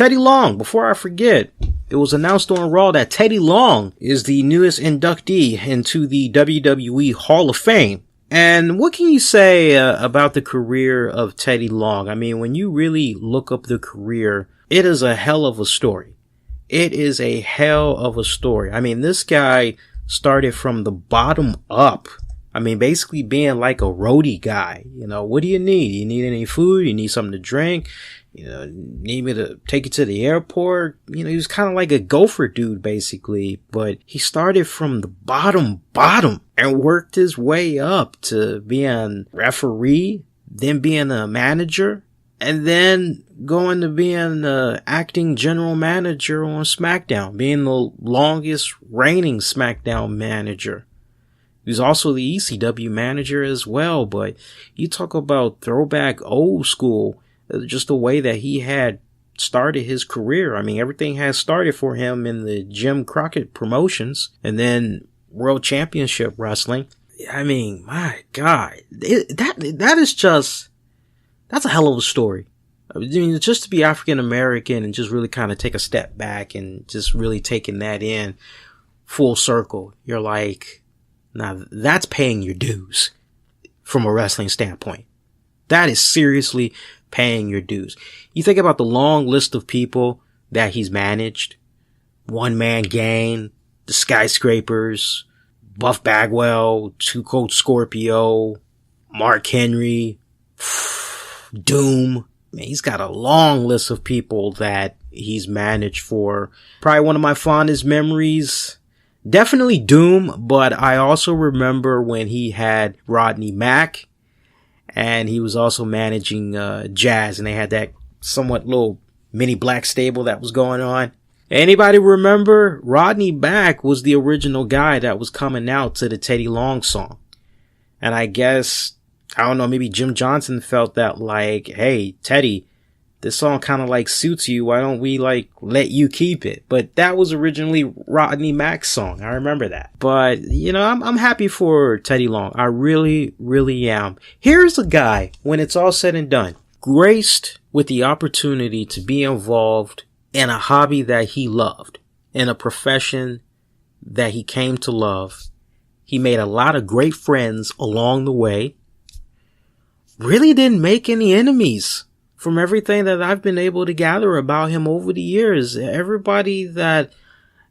Teddy Long, before I forget, it was announced on Raw that Teddy Long is the newest inductee into the WWE Hall of Fame. And what can you say about the career of Teddy Long? I mean, when you really look up the career, it is a hell of a story. It is a hell of a story. I mean, this guy started from the bottom up. I mean, basically being like a roadie guy. You know, what do you need? You need any food? You need something to drink? You know, need me to take you to the airport? You know, he was kind of like a gopher dude, basically. But he started from the bottom and worked his way up to being referee, then being a manager, and then going to being the acting general manager on SmackDown, being the longest reigning SmackDown manager. He was also the ECW manager as well, but you talk about throwback old school, just the way that he had started his career. I mean, everything has started for him in the Jim Crockett promotions and then World Championship Wrestling. I mean, my God, that is just, that's a hell of a story. I mean, just to be African American and just really kind of take a step back and just really taking that in full circle. You're like, now that's paying your dues from a wrestling standpoint. That is seriously paying your dues. You think about the long list of people that he's managed. One Man Gang, the Skyscrapers, Buff Bagwell, Too Cold Scorpio, Mark Henry, Doom. Man, he's got a long list of people that he's managed for. Probably one of my fondest memories, definitely Doom, but I also remember when he had Rodney Mack, and he was also managing Jazz, and they had that somewhat little mini black stable that was going on. Anybody remember? Rodney Mack was the original guy that was coming out to the Teddy Long song. And I guess, I don't know, maybe Jim Johnson felt that like, hey, Teddy, this song kind of like suits you. Why don't we like let you keep it? But that was originally Rodney Mack's song. I remember that. But, you know, I'm happy for Teddy Long. I really, really am. Here's a guy, when it's all said and done, graced with the opportunity to be involved in a hobby that he loved, in a profession that he came to love. He made a lot of great friends along the way. Really didn't make any enemies from everything that I've been able to gather about him over the years. Everybody that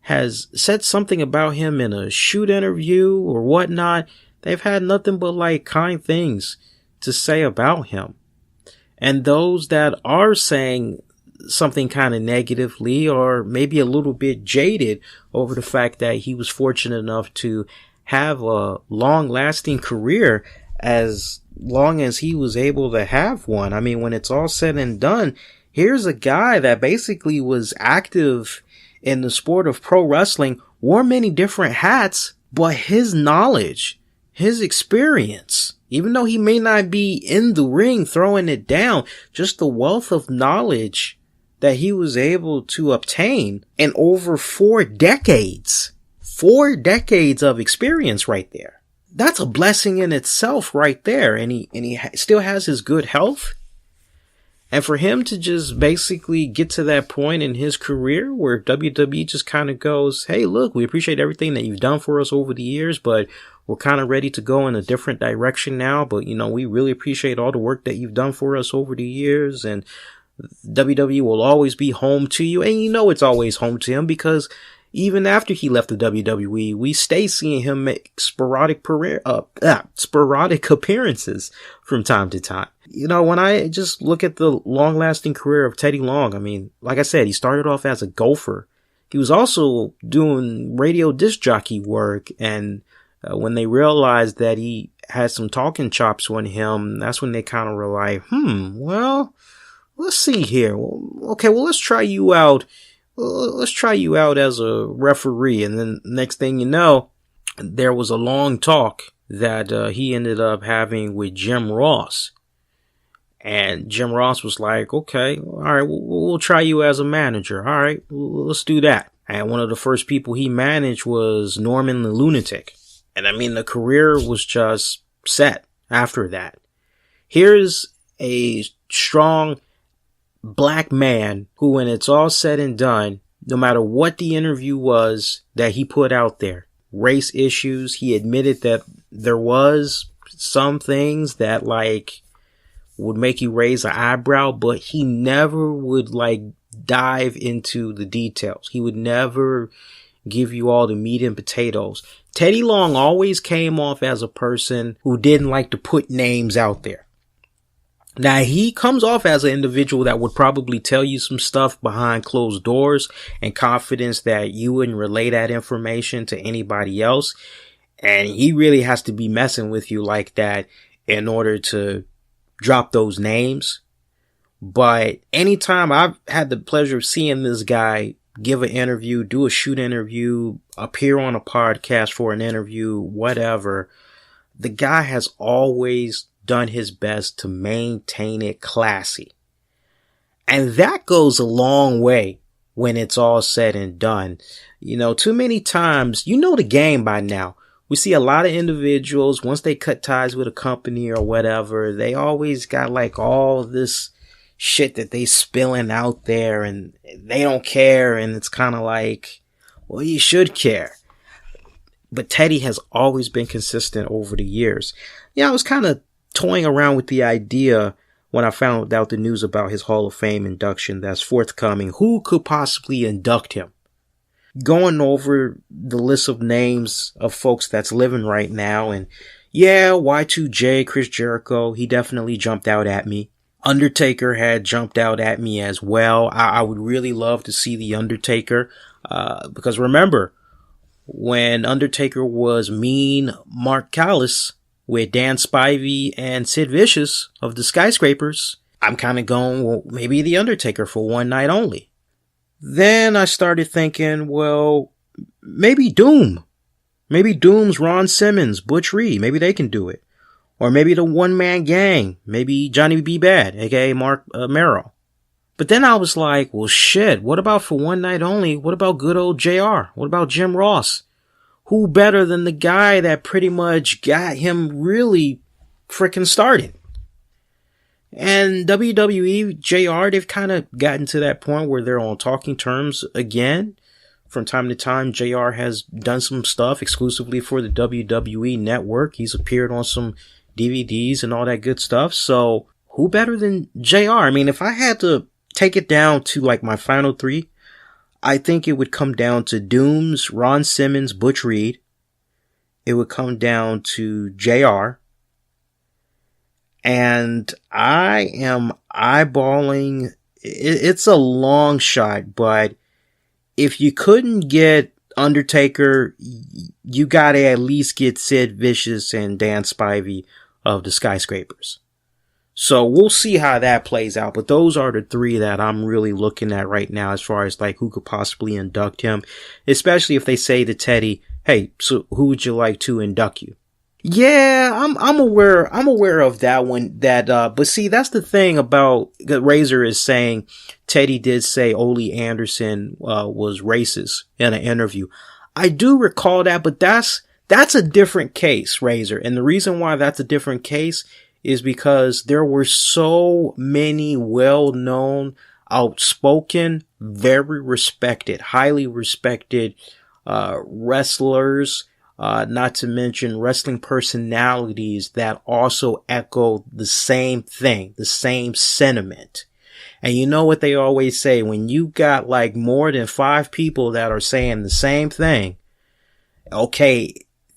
has said something about him in a shoot interview or whatnot, they've had nothing but like kind things to say about him. And those that are saying something kind of negatively or maybe a little bit jaded over the fact that he was fortunate enough to have a long-lasting career as long as he was able to have one. I mean, when it's all said and done, here's a guy that basically was active in the sport of pro wrestling, wore many different hats, but his knowledge, his experience, even though he may not be in the ring throwing it down, just the wealth of knowledge that he was able to obtain in over 4 decades. 4 decades of experience right there. That's a blessing in itself right there. And he still has his good health. And for him to just basically get to that point in his career where WWE just kind of goes, hey, look, we appreciate everything that you've done for us over the years, but we're kind of ready to go in a different direction now. But, you know, we really appreciate all the work that you've done for us over the years. And WWE will always be home to you. And you know it's always home to him because even after he left the WWE, we stay seeing him make sporadic appearances from time to time. You know, when I just look at the long-lasting career of Teddy Long, I mean, like I said, he started off as a gopher. He was also doing radio disc jockey work, and when they realized that he had some talking chops on him, that's when they kind of were like, well, let's see here. Okay, well, let's try you out. Let's try you out as a referee. And then next thing you know, there was a long talk that he ended up having with Jim Ross. And Jim Ross was like, okay, all right, we'll try you as a manager. All right, let's do that. And one of the first people he managed was Norman the Lunatic. And I mean, the career was just set after that. Here's a strong black man who, when it's all said and done, no matter what the interview was that he put out there, race issues, he admitted that there was some things that like would make you raise an eyebrow, but he never would like dive into the details. He would never give you all the meat and potatoes. Teddy Long always came off as a person who didn't like to put names out there. Now, he comes off as an individual that would probably tell you some stuff behind closed doors and confidence that you wouldn't relay that information to anybody else. And he really has to be messing with you like that in order to drop those names. But anytime I've had the pleasure of seeing this guy give an interview, do a shoot interview, appear on a podcast for an interview, whatever, the guy has always done his best to maintain it classy. And that goes a long way when it's all said and done. You know, too many times, you know the game by now. We see a lot of individuals, once they cut ties with a company or whatever, they always got like all this shit that they spilling out there and they don't care. And it's kind of like, well, you should care. But Teddy has always been consistent over the years. Yeah, I was kind of toying around with the idea when I found out the news about his Hall of Fame induction that's forthcoming. Who could possibly induct him? Going over the list of names of folks that's living right now, and yeah, Y2J, Chris Jericho, he definitely jumped out at me. Undertaker had jumped out at me as well. I would really love to see the Undertaker, because remember, when Undertaker was Mean Mark Callis with Dan Spivey and Sid Vicious of the Skyscrapers, I'm kind of going, well, maybe the Undertaker for one night only. Then I started thinking, well, maybe Doom. Maybe Doom's Ron Simmons, Butch Reed. Maybe they can do it. Or maybe the One Man Gang. Maybe Johnny B. Bad, aka Mark Merrill. But then I was like, well, shit, what about for one night only? What about good old JR? What about Jim Ross? Who better than the guy that pretty much got him really freaking started? And WWE, JR, they've kind of gotten to that point where they're on talking terms again. From time to time, JR has done some stuff exclusively for the WWE network. He's appeared on some DVDs and all that good stuff. So who better than JR? I mean, if I had to take it down to like my final three, I think it would come down to Doom's Ron Simmons, Butch Reed. It would come down to JR. And I am eyeballing, it's a long shot, but if you couldn't get Undertaker, you gotta at least get Sid Vicious and Dan Spivey of the Skyscrapers. So we'll see how that plays out, but those are the three that I'm really looking at right now as far as like who could possibly induct him, especially if they say to Teddy, hey, so who would you like to induct you? Yeah, I'm aware of that one, but see, that's the thing about Razor is saying Teddy did say Ole Anderson, was racist in an interview. I do recall that, but that's a different case, Razor. And the reason why that's a different case is because there were so many well-known, outspoken, very respected, highly respected, wrestlers, not to mention wrestling personalities that also echo the same thing, the same sentiment. And you know what they always say, when you got like more than 5 people that are saying the same thing, okay,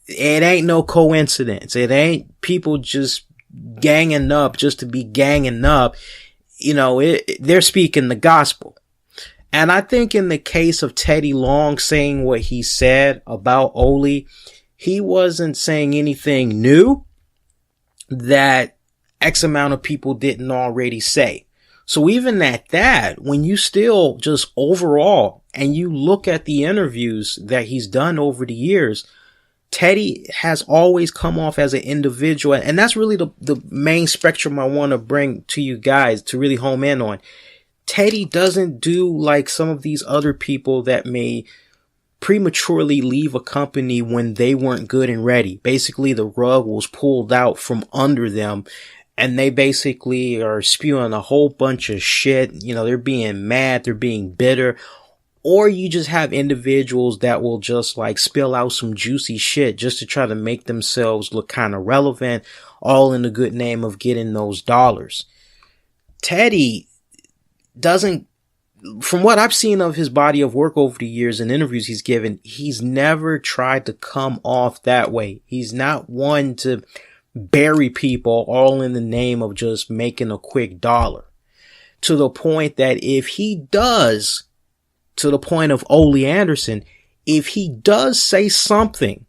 it ain't no coincidence. It ain't people just ganging up just to be ganging up. You know, they're speaking the gospel. And I think in the case of Teddy Long saying what he said about Ole, he wasn't saying anything new that X amount of people didn't already say. So even at that, when you still just overall, and you look at the interviews that he's done over the years, Teddy has always come off as an individual. And that's really the main spectrum I want to bring to you guys to really home in on. Teddy doesn't do like some of these other people that may prematurely leave a company when they weren't good and ready. Basically, the rug was pulled out from under them and they basically are spewing a whole bunch of shit. You know, they're being mad, they're being bitter. Or you just have individuals that will just like spill out some juicy shit just to try to make themselves look kind of relevant, all in the good name of getting those dollars. Teddy doesn't, from what I've seen of his body of work over the years and interviews he's given, he's never tried to come off that way. He's not one to bury people all in the name of just making a quick dollar. To the point that if he does, to the point of Ole Anderson, if he does say something,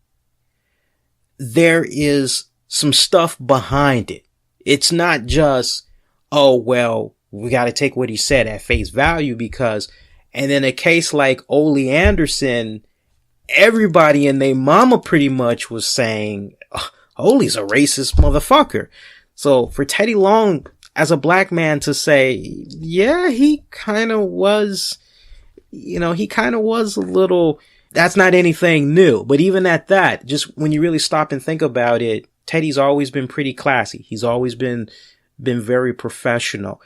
there is some stuff behind it. It's not just, oh, well, we got to take what he said at face value because, and in a case like Ole Anderson, everybody and their mama pretty much was saying, oh, Ole's a racist motherfucker. So for Teddy Long as a black man to say, yeah, he kind of was, you know, he kind of was a little, that's not anything new. But even at that, just when you really stop and think about it, Teddy's always been pretty classy. He's always been very professional.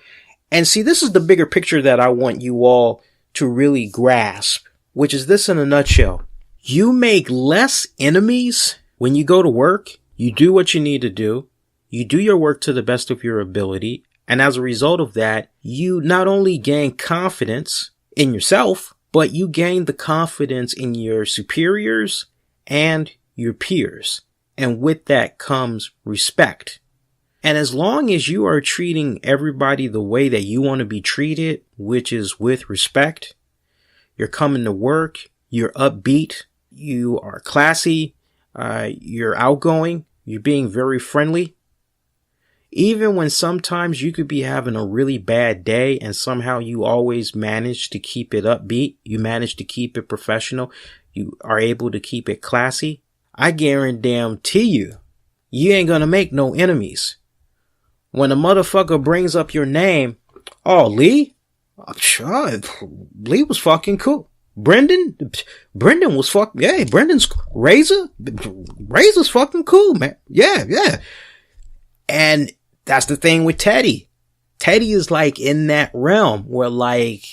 And see, this is the bigger picture that I want you all to really grasp, which is this in a nutshell. You make less enemies when you go to work. You do what you need to do. You do your work to the best of your ability. And as a result of that, you not only gain confidence in yourself, but you gain the confidence in your superiors and your peers. And with that comes respect. And as long as you are treating everybody the way that you want to be treated, which is with respect, you're coming to work, you're upbeat, you are classy, you're outgoing, you're being very friendly. Even when sometimes you could be having a really bad day and somehow you always manage to keep it upbeat, you manage to keep it professional, you are able to keep it classy, I guarantee you ain't gonna make no enemies. When a motherfucker brings up your name, oh, Lee? Sure, Lee was fucking cool. Brendan was yeah, Brendan's Razor's fucking cool, man. Yeah. And that's the thing with Teddy. Teddy is like in that realm where like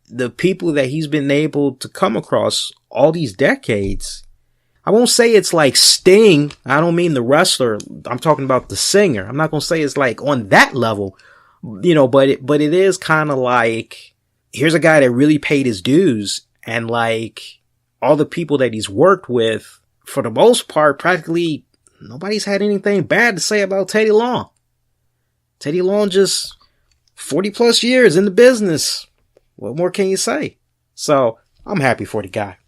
the people that he's been able to come across all these decades, I won't say it's like Sting. I don't mean the wrestler. I'm talking about the singer. I'm not going to say it's like on that level, you know, but it is kind of like, here's a guy that really paid his dues, and like all the people that he's worked with, for the most part, practically nobody's had anything bad to say about Teddy Long. Teddy Long just 40 plus years in the business. What more can you say? So I'm happy for the guy.